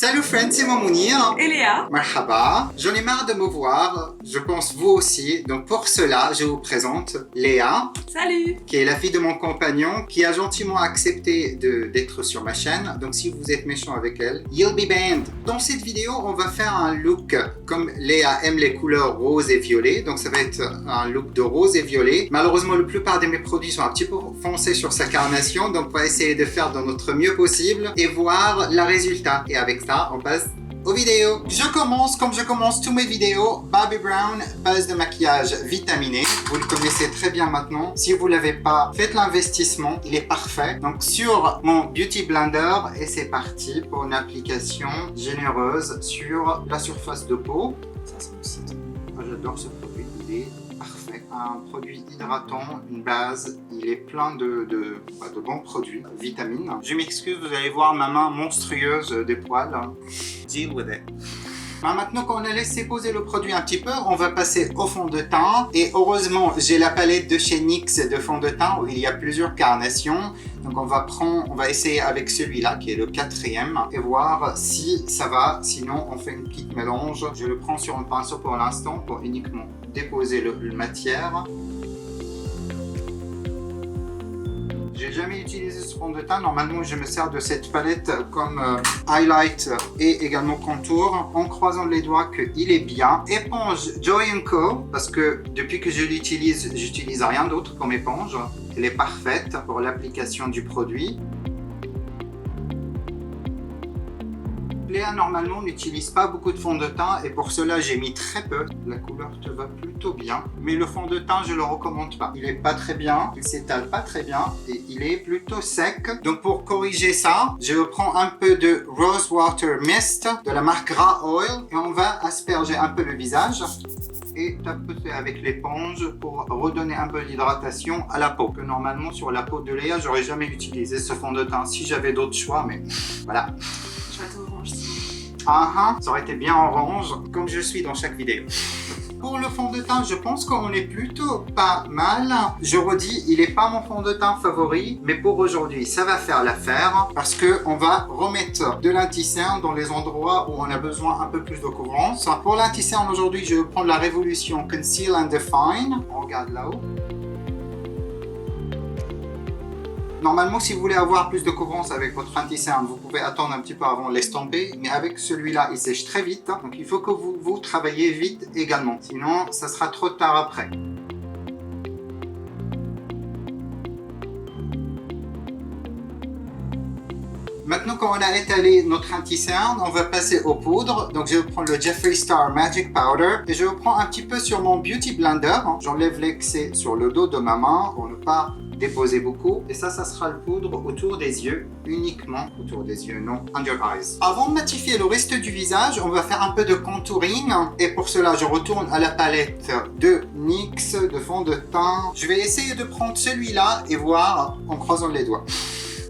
Salut friends, c'est Mounir. Et Léa. Marhaba. J'en ai marre de me voir, je pense vous aussi. Donc pour cela, je vous présente Léa. Salut. Qui est la fille de mon compagnon, qui a gentiment accepté d'être sur ma chaîne. Donc si vous êtes méchant avec elle, you'll be banned. Dans cette vidéo, on va faire un look comme Léa aime les couleurs rose et violet. Donc ça va être un look de rose et violet. Malheureusement, la plupart de mes produits sont un petit peu foncés sur sa carnation. Donc on va essayer de faire de notre mieux possible et voir le résultat. Et avec ça, on passe aux vidéos. Je commence comme je commence tous mes vidéos. Bobbi Brown, base de maquillage vitaminé. Vous le connaissez très bien maintenant. Si vous ne l'avez pas, faites l'investissement. Il est parfait. Donc sur mon Beauty Blender, et c'est parti pour une application généreuse sur la surface de peau. Ça, c'est mon site. J'adore ce produit. Il est parfait. Un produit hydratant, une base. Il est plein de bons produits, vitamines. Je m'excuse, vous allez voir ma main monstrueuse des poils. Deal with it. Maintenant qu'on a laissé poser le produit un petit peu, on va passer au fond de teint. Et heureusement, j'ai la palette de chez NYX de fond de teint où il y a plusieurs carnations. Donc on va essayer avec celui-là qui est le 4e et voir si ça va. Sinon, on fait une petite mélange. Je le prends sur un pinceau pour l'instant pour uniquement déposer la matière. J'ai jamais utilisé ce fond de teint. Normalement, je me sers de cette palette comme highlight et également contour. En croisant les doigts qu'il est bien. Éponge Joy & Co. Parce que depuis que je l'utilise, j'utilise rien d'autre comme éponge. Elle est parfaite pour l'application du produit. Léa, normalement, n'utilise pas beaucoup de fond de teint et pour cela, j'ai mis très peu. La couleur te va plutôt bien. Mais le fond de teint, je le recommande pas. Il est pas très bien, il s'étale pas très bien et il est plutôt sec. Donc pour corriger ça, je prends un peu de Rose Water Mist de la marque Gras Oil et on va asperger un peu le visage et tapoter avec l'éponge pour redonner un peu d'hydratation à la peau. Que normalement, sur la peau de Léa, j'aurais jamais utilisé ce fond de teint si j'avais d'autres choix, mais voilà. Ça aurait été bien orange, comme je suis dans chaque vidéo. Pour le fond de teint, je pense qu'on est plutôt pas mal. Je redis, il n'est pas mon fond de teint favori, mais pour aujourd'hui, ça va faire l'affaire parce qu'on va remettre de l'anti-cerne dans les endroits où on a besoin un peu plus de couvrance. Pour l'anti-cerne, aujourd'hui, je vais prendre la Révolution Conceal and Define. On regarde là-haut. Normalement, si vous voulez avoir plus de couvrance avec votre anti-cerne, vous pouvez attendre un petit peu avant de l'estomper. Mais avec celui-là, il sèche très vite. Donc, il faut que vous travaillez vite également. Sinon, ça sera trop tard après. Maintenant, quand on a étalé notre anti-cerne, on va passer aux poudres. Donc, je vais prendre le Jeffree Star Magic Powder et je le prends un petit peu sur mon Beauty Blender. J'enlève l'excès sur le dos de ma main pour ne pas déposer beaucoup. Et ça sera le poudre autour des yeux, uniquement autour des yeux, non under eyes. Avant de matifier le reste du visage, on va faire un peu de contouring. Et pour cela, je retourne à la palette de NYX de fond de teint. Je vais essayer de prendre celui-là et voir en croisant les doigts.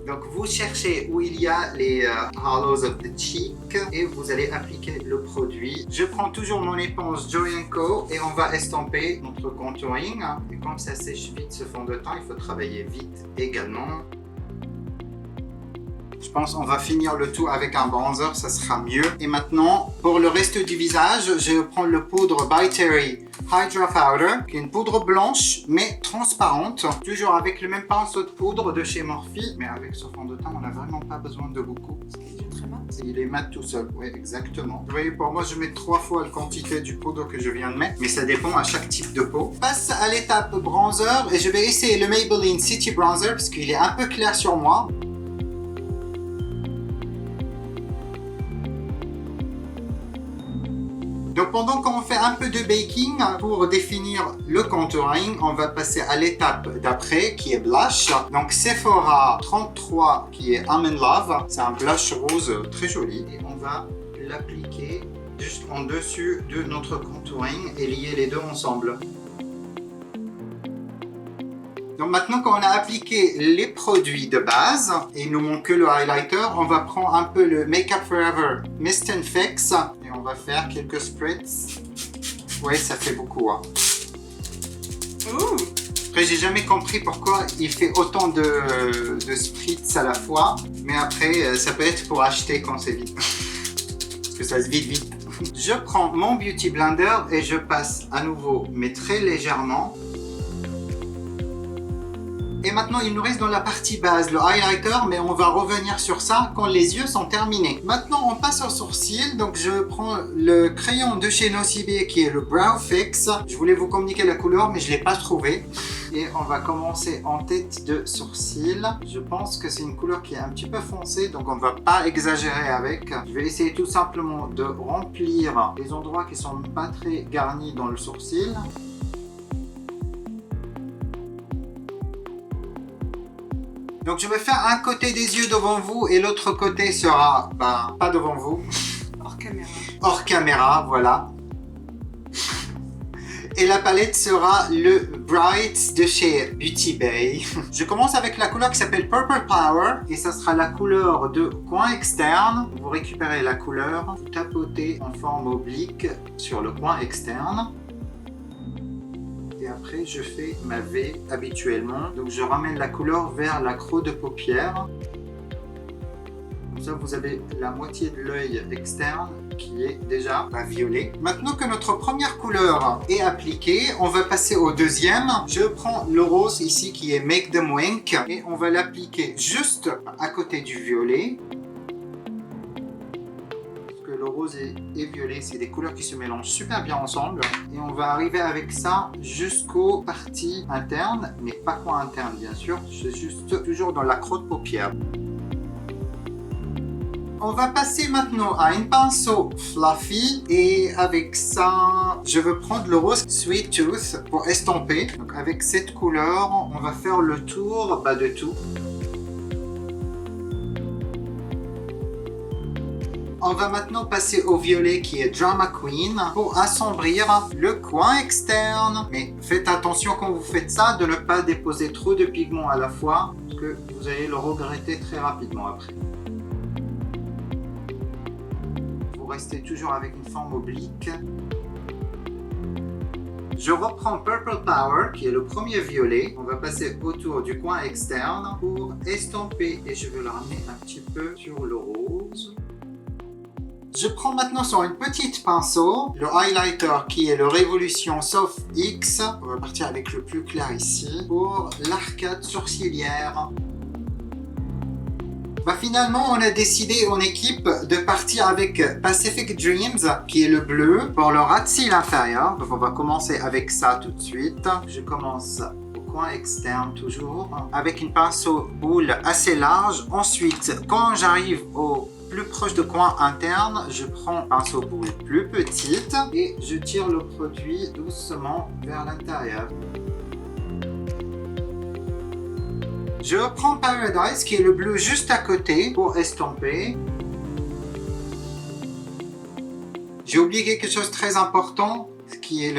Donc vous cherchez où il y a les hollows of the cheek et vous allez appliquer le produit. Je prends toujours mon éponge Joy & Co et on va estomper notre contouring. Et comme ça sèche vite ce fond de teint, il faut travailler vite également. Je pense qu'on va finir le tout avec un bronzer, ça sera mieux. Et maintenant, pour le reste du visage, je prends le poudre By Terry Hydra Powder, qui est une poudre blanche, mais transparente. Toujours avec le même pinceau de poudre de chez Morphe, mais avec ce fond de teint, on n'a vraiment pas besoin de beaucoup. Il est mat tout seul, oui, exactement. Vous voyez, pour moi, je mets 3 fois la quantité du poudre que je viens de mettre, mais ça dépend à chaque type de peau. Passe à l'étape bronzer, et je vais essayer le Maybelline City Bronzer, parce qu'il est un peu clair sur moi. Donc pendant qu'on fait un peu de baking pour définir le contouring, on va passer à l'étape d'après qui est blush. Donc Sephora 33 qui est I'm in Love. C'est un blush rose très joli et on va l'appliquer juste en dessus de notre contouring et lier les deux ensemble. Donc maintenant qu'on a appliqué les produits de base, et il nous manque que le highlighter, on va prendre un peu le Make Up Forever Mist and Fix et on va faire quelques spritz. Oui, ça fait beaucoup. Hein. Après, j'ai jamais compris pourquoi il fait autant de spritz à la fois, mais après, ça peut être pour acheter quand c'est vide. se fasse vite vite. Je prends mon Beauty Blender et je passe à nouveau, mais très légèrement. Et maintenant, il nous reste dans la partie base, le highlighter, mais on va revenir sur ça quand les yeux sont terminés. Maintenant, on passe aux sourcils. Donc, je prends le crayon de chez Nocibé qui est le Brow Fix. Je voulais vous communiquer la couleur, mais je ne l'ai pas trouvé. Et on va commencer en tête de sourcil. Je pense que c'est une couleur qui est un petit peu foncée, donc on ne va pas exagérer avec. Je vais essayer tout simplement de remplir les endroits qui ne sont pas très garnis dans le sourcil. Donc je vais faire un côté des yeux devant vous et l'autre côté sera pas devant vous. Hors caméra. Hors caméra, voilà. Et la palette sera le Bright de chez Beauty Bay. Je commence avec la couleur qui s'appelle Purple Power et ça sera la couleur de coin externe. Vous récupérez la couleur, vous tapotez en forme oblique sur le coin externe. Et après, je fais ma V habituellement. Donc, je ramène la couleur vers la creux de paupière. Comme ça, vous avez la moitié de l'œil externe qui est déjà violet. Maintenant que notre première couleur est appliquée, on va passer au deuxième. Je prends le rose ici qui est Make Them Wink et on va l'appliquer juste à côté du violet. Le rose et violet, c'est des couleurs qui se mélangent super bien ensemble. Et on va arriver avec ça jusqu'aux parties internes, mais pas coin interne bien sûr, c'est juste toujours dans la creux de paupière. On va passer maintenant à une pinceau fluffy et avec ça, je veux prendre le rose Sweet Tooth pour estomper. Donc avec cette couleur, on va faire le tour de tout. On va maintenant passer au violet qui est Drama Queen pour assombrir le coin externe. Mais faites attention quand vous faites ça de ne pas déposer trop de pigments à la fois parce que vous allez le regretter très rapidement après. Vous restez toujours avec une forme oblique. Je reprends Purple Power qui est le premier violet. On va passer autour du coin externe pour estomper et je vais le ramener un petit peu sur le rose. Je prends maintenant sur une petite pinceau le highlighter qui est le Révolution Soft X. On va partir avec le plus clair ici pour l'arcade sourcilière. Finalement, on a décidé en équipe de partir avec Pacific Dreams qui est le bleu pour le ras de cils inférieur. Donc on va commencer avec ça tout de suite. Je commence au coin externe toujours avec une pinceau boule assez large. Ensuite, quand j'arrive au plus proche de coin interne, je prends un pinceau boule plus petite et je tire le produit doucement vers l'intérieur. Je reprends Paradise qui est le bleu juste à côté pour estomper. J'ai oublié quelque chose de très important qui est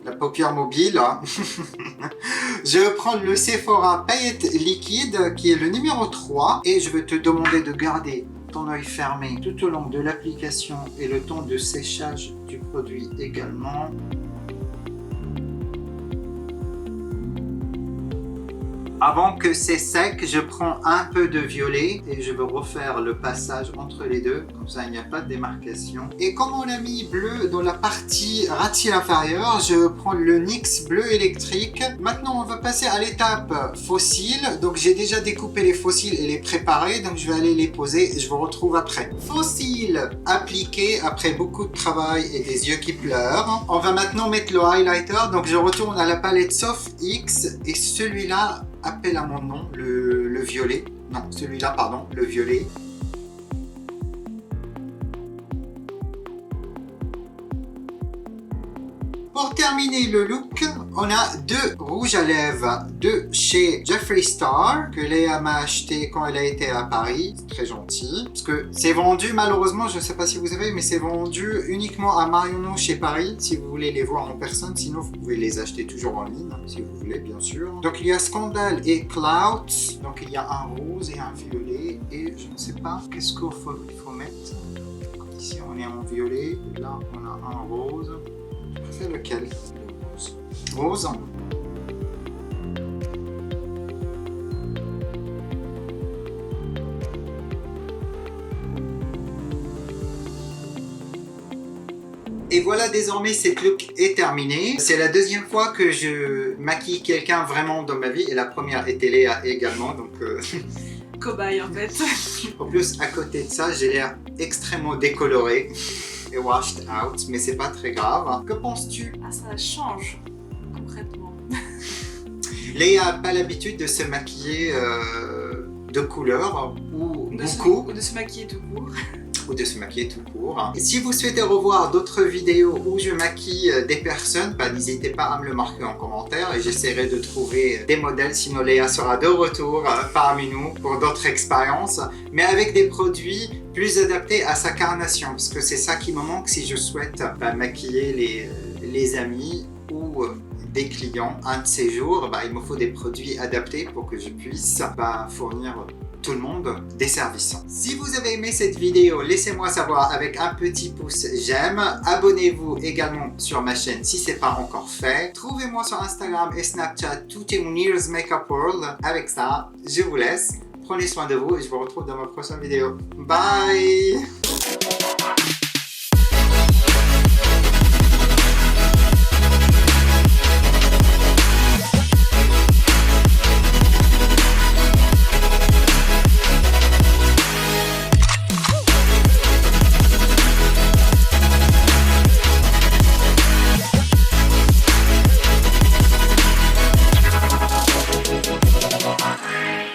la paupière mobile. Je prends le Sephora Paillette Liquide qui est le numéro 3 et je vais te demander de garder ton œil fermé tout au long de l'application et le temps de séchage du produit également. Avant que c'est sec, je prends un peu de violet et je veux refaire le passage entre les deux, comme ça il n'y a pas de démarcation. Et comme on a mis bleu dans la partie ras de cils inférieur, je prends le NYX bleu électrique. Maintenant on va passer à l'étape fossiles. Donc j'ai déjà découpé les fossiles et les préparés, donc je vais aller les poser et je vous retrouve après. Fossiles appliqués après beaucoup de travail et des yeux qui pleurent. On va maintenant mettre le highlighter, donc je retourne à la palette Soft X et celui-là appelle à mon nom, le violet. Non, celui-là, pardon, le violet. Pour terminer le look, on a deux rouges à lèvres de chez Jeffree Star que Léa m'a acheté quand elle a été à Paris. C'est très gentil. Parce que c'est vendu, malheureusement, je ne sais pas si vous savez, mais c'est vendu uniquement à Marionneau chez Paris. Si vous voulez les voir en personne, sinon vous pouvez les acheter toujours en ligne, si vous voulez, bien sûr. Donc il y a Scandal et Clouds. Donc il y a un rose et un violet. Et je ne sais pas qu'est-ce qu'il faut mettre. Ici on est en violet, là on a un rose. C'est lequel? Rose. Et voilà, désormais cette look est terminée. C'est la deuxième fois que je maquille quelqu'un vraiment dans ma vie et la première était Léa également, donc Cobaye en fait. en plus à côté de ça j'ai l'air extrêmement décoloré et washed out, mais c'est pas très grave. Que penses-tu? Ah, ça change concrètement. Léa n'a pas l'habitude de se maquiller de couleur ou beaucoup. Ou de se maquiller tout court. Ou de se maquiller tout court. Et si vous souhaitez revoir d'autres vidéos où je maquille des personnes, n'hésitez pas à me le marquer en commentaire et j'essaierai de trouver des modèles, sinon Léa sera de retour parmi nous pour d'autres expériences, mais avec des produits plus adaptés à sa carnation, parce que c'est ça qui me manque si je souhaite maquiller les amis ou des clients un de ces jours. Il me faut des produits adaptés pour que je puisse fournir tout le monde des services. Si vous avez aimé cette vidéo, laissez-moi savoir avec un petit pouce j'aime. Abonnez-vous également sur ma chaîne si ce n'est pas encore fait. Trouvez-moi sur Instagram et Snapchat, tout est Munir's Makeup World. Avec ça, je vous laisse. Prenez soin de vous et je vous retrouve dans ma prochaine vidéo. Bye!